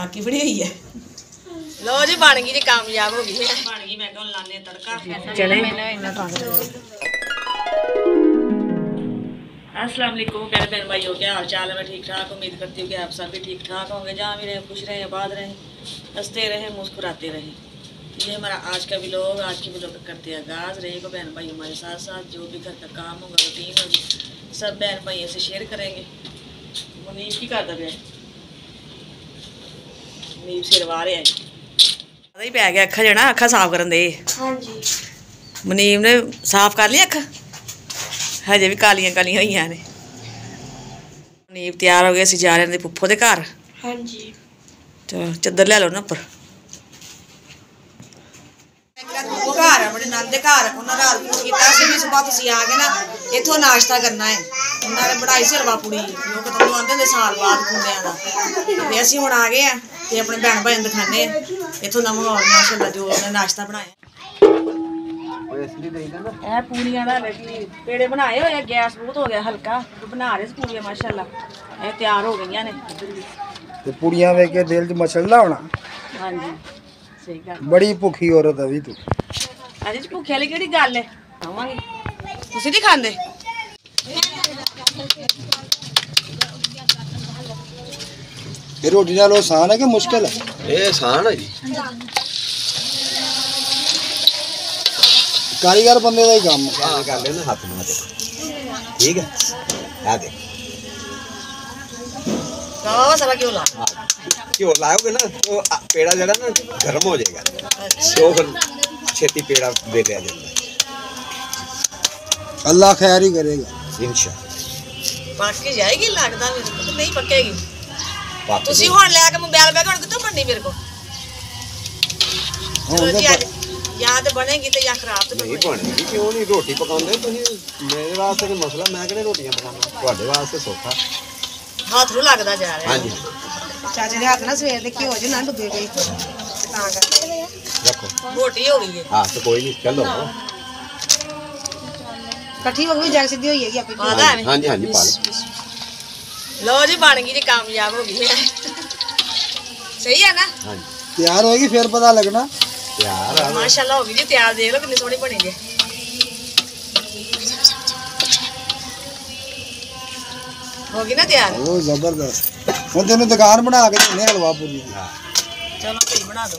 काकी बड़ी हुई है। लो जी बन गई जी, कामयाब हो गई है, बन गई। मैं लाने तड़का चने। अस्सलाम वालेकुम प्यारे बहन भाइयों, क्या हाल चाल है? मैं ठीक ठाक, उम्मीद करती हूँ कि आप सब भी ठीक ठाक होंगे। जहाँ भी रहे खुश रहें, आबाद रहें, हंसते रहें, मुस्कुराते रहें। ये हमारा आज का व्लॉग, आज की व्लॉग करते हैं आगाज़। रहेगा बहन भाई हमारे साथ साथ, जो भी घर का काम होगा, रूटीन होगी, सब बहन भाइयों से शेयर करेंगे। मुनीब की करता पे मुनीब सिरवा रहे हैं ही पै गया अखा जना, अखा साफ करन दे। हाँ जी मुनीब ने साफ कर लिया अखा, हजे भी कालियां कालियां हुई ने। मुनीब तैयार हो गए, असं जा रहे हैं पुप्पो के घर। हाँ जी चलो चादर ले लो ना उपर। घर बड़े नंद घर उन्होंने रात किया भी सुबह तुम आ गए ना, इतों नाश्ता करना है। उन्होंने बनाई सी हलवा पूड़ी, लोग तुम आते होंगे साल बाद कुंडिया का, तो असं हूँ आ गए हैं तो अपने भैन भाई दिखाने इतों का माहौल माशाअल्लाह जो उन्होंने नाश्ता बनाया। पूड़ियां पेड़े बनाए हुए, गैस बहुत हो गया हल्का, तो बना रहे पूड़ियां माशाअल्लाह ये तैयार हो गई ने। पूड़ियां वेख के दिल च मचलदा होना। हाँ जी सही गल, बड़ी भुखी औरत है भी तू। अजे भुखे वाली केड़ी गल है, खावांगे तुसीं नहीं खांदे? ये रोटी नाल आसान है कि मुश्किल है? ये आसान है जी, कारीगर बंदे का ही काम है। हाँ कर लेना हाथ में देखो, ठीक है आ दे सारा क्यों ला क्यों लाओगे ना तो पेड़ा जरा ना गर्म हो जाएगा, तो फिर छेती पेड़ा दे दिया जाता है। अल्लाह खैर ही करेगा इंशाअल्लाह। पक जाएगी लगता मेरे को, तो नहीं पकेगी। तुसी हुण लेके मोबाइल बैग हुण कितों बननी मेरे को? चलो जी आज या तो बनेगी तो या खराब तो नहीं बनेगी, क्यों नहीं? रोटी पकांदे तुसीं मेरे वास्ते कोई मसला, मैं किहड़े रोटियां पकाना, तुहाडे वास्ते सौखा। हाथ रू लगदा जा रहा है। हां जी चाचे दे हाथ ना सवेर दे घिओ च ना डुबे गई, तां करके रखो मोटी हो गई है। हां तो कोई नहीं, चलो कट्ठी हो गई, जग सीधी होई है अपनी। पता है? हां जी हां जी पा लो जी बन गई जी, कामयाब हो गई है। सही है ना? हां जी तैयार होएगी फिर पता लगना। तैयार है माशाल्लाह हो गई जी तैयार, देख लो कितनी सोहनी बनी जी। हो गई ना तैयार? ओ जबरदस्त। हुण तेनू दुकान बना के देने हलवा पूरी दी। चलो सही बना दो।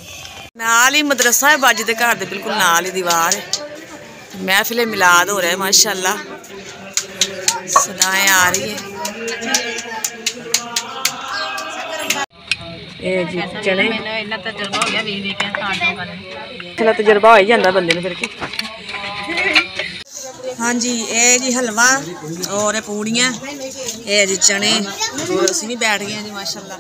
नाल ही मदरसा है बाजी के घर दे बिल्कुल नाल ही दीवार है। महफिल मिलाद हो रहा है माशाल्लाह, सदाएं आ रही है। ए जी चने इन्ना तजर्बा हो गया, वी के चला तजर्बा हो ही जाता बंदे ने फिर के। हाँ जी ये जी हलवा और पूड़ियाँ, ये जी चने, और असी भी बैठ गए जी माशाल्लाह,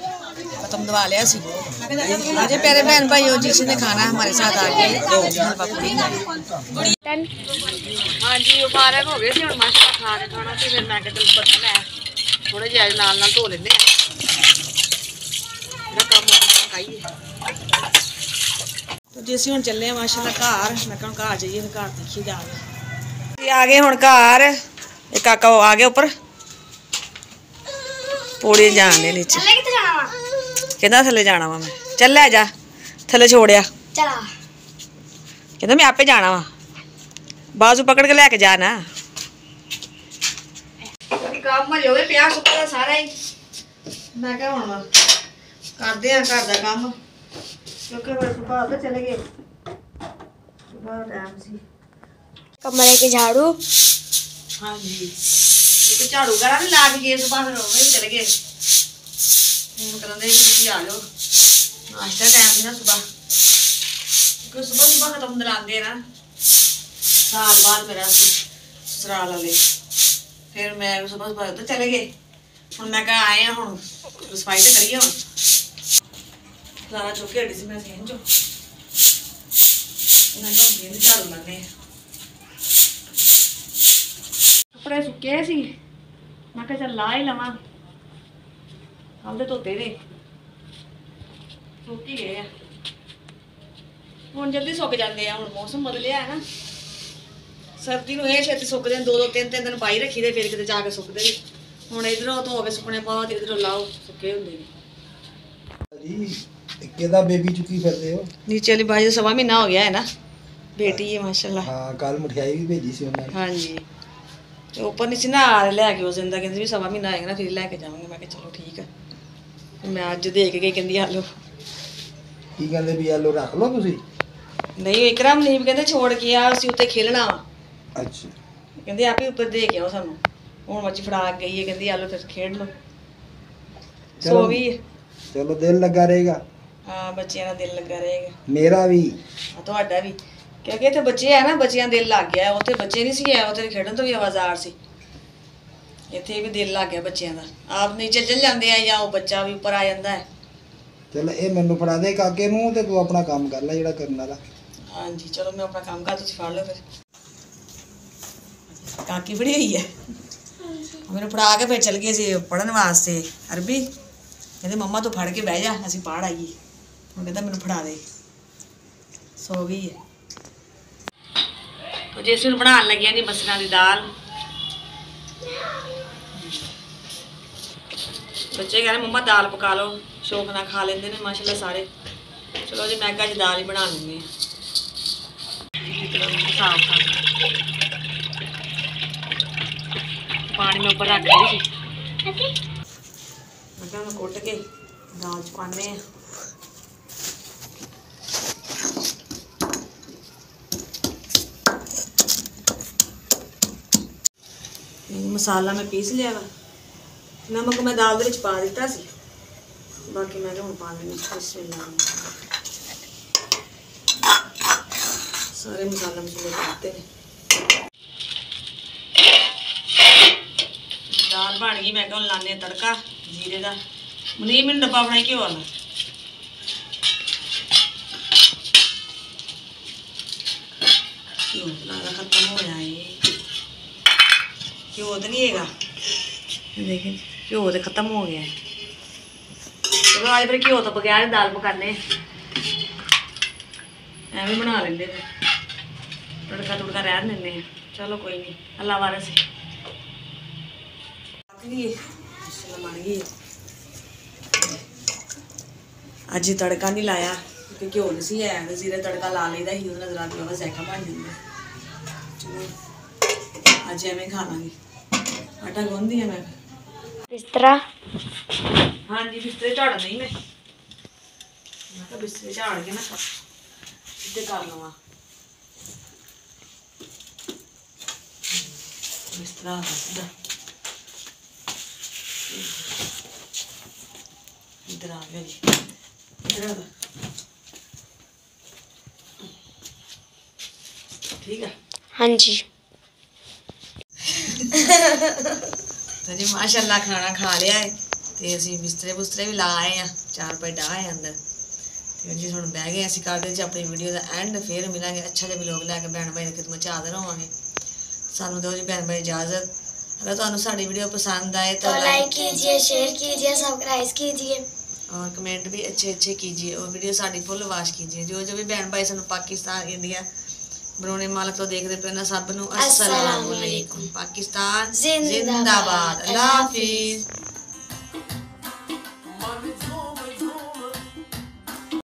खत्म दवा लिया सी। अजय प्यारे बहन भाइयों जिसने खाना हमारे साथ आ गए हलवा पूड़ी। हाँ जी फारग हो गए थे हम माशाल्लाह खा के, खाना तो फिर मैं चल बर्तन है थोड़े ਜਿਹੇ नाल धो लेंगे काम खाइए। तो जी असीं हुण चले हैं माशाल्लाह घर। मैं कहूँ घर जाइए घर देखिए जाके आ गए हुण घर। एक काका आ गया उपर पौड़ी जान दे नीचे, कहता थले जाना वा मैं। चल लै जा थले छोड़िया, कहता मैं आपे जाना वा, बाजू पकड़ के लैके जा ना। काम हो गया प्याज सुक्का सारा ही, मैं क्या हुण करते हैं घर का काम, क्योंकि बड़े सुबह तो चले गए, सुबह टाइम सी। कमरे के झाड़ू। हाँ जी तो झाड़ू वगैरह भी ला के गए सुबह, फिर भी चले गए। फोन करेंगे कि आ जाओ, नाश्ता टाइम थी ना सुबह, क्योंकि सुबह सुबह खत्म दिलाते हैं ना साल बाद मेरा ससुराल वाले, फिर मैं सुबह सुबह तो चले गए। हम मैं कहा आए हैं हम सफाई तो करिए, हम सारा चुक के हटी सी मैं सेन चो, मैं झाड़ू लाने कपड़े सुके सी, मैं कहा चल ला ही लवा, कल तो धोते ने सुक ही गए हुण जल्दी सुक जाते हैं। हुण मौसम बदलिया है ना, सर्दी में ये छेती सुकते हैं, 2-2 3-3 दिन पाई रखी दे, फिर किते जाके सुकते ने। हुण इधरों धो के सुकने पाओ तो इधरों लाओ सुके हुंदे ने। जी किदा बेबी चुकी फिरदे हो नीचे वाली बाजी 1.5 महीना हो गया है ना, बेटी है माशाल्लाह। हाँ कल मिठाई भी भेजी सी उन्होंने। हाँ जी, ਤੇ ਉੱਪਰ ਨਹੀਂ ਸੀ ਨਾ ਆ ਲੈ ਕੇ ਉਸ ਦਿਨ ਦਾ, ਕਹਿੰਦੀ ਵੀ 1.5 ਮਹੀਨਾ ਆਏਗਾ ਨਾ ਫਿਰ ਲੈ ਕੇ ਜਾਵਾਂਗੇ। ਮੈਂ ਕਿਹਾ ਚਲੋ ਠੀਕ ਹੈ। ਮੈਂ ਅੱਜ ਦੇ ਕੇ ਗਈ, ਕਹਿੰਦੀ ਆਲੋ। ਕੀ ਕਹਿੰਦੇ ਵੀ ਆਲੋ ਰੱਖ ਲਓ ਤੁਸੀਂ? ਨਹੀਂ ਇਕਰਮ ਨਹੀਂ ਕਹਿੰਦੇ ਛੋੜ ਕੇ ਆ, ਅਸੀਂ ਉੱਤੇ ਖੇਲਣਾ ਵਾ। ਅੱਛਾ ਕਹਿੰਦੇ ਆਪੇ ਉੱਪਰ ਦੇ ਕੇ ਆਓ ਸਾਨੂੰ। ਹੁਣ ਬੱਚੀ ਫੜਾ ਕੇ ਗਈ ਹੈ, ਕਹਿੰਦੀ ਆਲੋ ਫਿਰ ਖੇਡ ਲਓ। ਸੋ ਵੀ ਚਲੋ ਦਿਲ ਲੱਗਾ ਰਹੇਗਾ। ਹਾਂ ਬੱਚਿਆਂ ਦਾ ਦਿਲ ਲੱਗਾ ਰਹੇਗਾ, ਮੇਰਾ ਵੀ ਤੁਹਾਡਾ ਵੀ। ਕਿਉਂਕਿ ਇੱਥੇ ਬੱਚੇ ਆ ਨਾ, ਬੱਚਿਆਂ ਦਾ ਦਿਲ ਲੱਗ ਗਿਆ। ਉੱਥੇ ਬੱਚੇ ਨਹੀਂ ਸੀ ਆਏ, ਉੱਥੇ ਖੇਡਣ ਤੋਂ ਵੀ ਆਵਾਜ਼ਾਰ ਸੀ। ਇੱਥੇ ਵੀ ਦਿਲ ਲੱਗ ਗਿਆ ਬੱਚਿਆਂ ਦਾ। ਆਪ ਨੀਚੇ ਚੱਲ ਜਾਂਦੇ ਆ ਜਾਂ ਉਹ ਬੱਚਾ ਵੀ ਉੱਪਰ ਆ ਜਾਂਦਾ ਹੈ। ਚਲ ਇਹ ਮੈਨੂੰ ਫੜਾ ਦੇ ਕਾਕੇ ਨੂੰ, ਤੇ ਤੂੰ ਆਪਣਾ ਕੰਮ ਕਰ ਲੈ ਜਿਹੜਾ ਕਰਨ ਵਾਲਾ। ਹਾਂਜੀ ਚਲੋ ਮੈਂ ਆਪਣਾ ਕੰਮ ਕਰ, ਤੁਸੀਂ ਫੜ ਲਓ ਫਿਰ। ਕਾਕੀ ਫੜੀ ਹੋਈ ਹੈ, ਮੈਨੂੰ ਫੜਾ ਕੇ ਫਿਰ ਚਲ ਗਏ ਸੀ ਪੜ੍ਹਨ ਵਾਸਤੇ ਅਰਬੀ। ਕਹਿੰਦੇ ਮੰਮਾ ਤੂੰ ਫੜ ਕੇ ਬਹਿ ਜਾ, ਅਸੀਂ ਪੜ੍ਹ ਆਈਏ। ਹੁਣ ਕਹਿੰਦਾ ਮੈਨੂੰ ਫੜਾ ਦੇ। ਸੋ ਗਈ ਹੈ। तो जैसे हम बनाने लगे हैं मसरा की दाल। बच्चे कह रहे मम्मा दाल पका लो, शौक ना खा लेंगे ने माशाल्लाह सारे। चलो जी मैं अज दाल ही बना लेंगे। पानी में ऊपर रख ली मैं कुट के दाल च पाने। मसाला मैं पीस लिया वा, नमक मैं दाल दे विच पा दिता सी, बाकी मैं तो हुण पा देनी। सारे मसाला मसूले पाते ने। दाल बन गई, मैं कहूँ लाने तड़का जीरे का। मुनीब मैनूं डब्बा बनाई घ्यो वाला। घ्यो लगदा खत्म होया है। घ्यो तो नहीं है, लेकिन घ्यो तो खत्म हो गया है। चलो आज फिर घ्यो तो बगैर दाल पकाने, एवं बना लेंगे। तड़का तुड़का रहन देंगे। चलो कोई नहीं, अल्लाह वारस बन गई। अज तड़का नहीं लाया क्योंकि घ्यो नहीं सी है, जीरे तड़का ला लेदा ही, नजर आ जैका बन जाता। चलो अज एवं खा लाँगी। आटा गूंदी है मैं। बिस्तरा हाँ जी बिस्तरे झाड़ नहीं मैं बिस्तरे झाड़ के ना सीधे कर लवा। बिस्तरा सीधा इधर आ गया जी, इधर आ। ठीक है। हाँ जी। तो जी माशाल्लाह खाना खा लिया है, तो असी बिस्तरे बुस्तरे भी ला आए हैं, 4 पाई डाह है अंदर। तो जी हम बह गए, असं करते जी अपनी वीडियो का एंड। फिर मिलेंगे अच्छा जिहा व्लॉग लैके भैन भाई की खिदमत च हाज़र होवांगे। सानू दो जी भैन भाई इजाज़त। अगर तुहानू साडी वीडियो पसंद आए तो लाइक कीजिए, शेयर कीजिए, सब्सक्राइब कीजिए और कमेंट भी अच्छे अच्छे कीजिए और वीडियो साडी फुल वॉच कीजिए। जो जो भी भैन भाई सानू पाकिस्तान इंडिया बरोने मालक तो देखते पे ना सब नू अस्सलाम वालेकुम। पाकिस्तान जिंदाबाद। अल्लाह हाफिज़।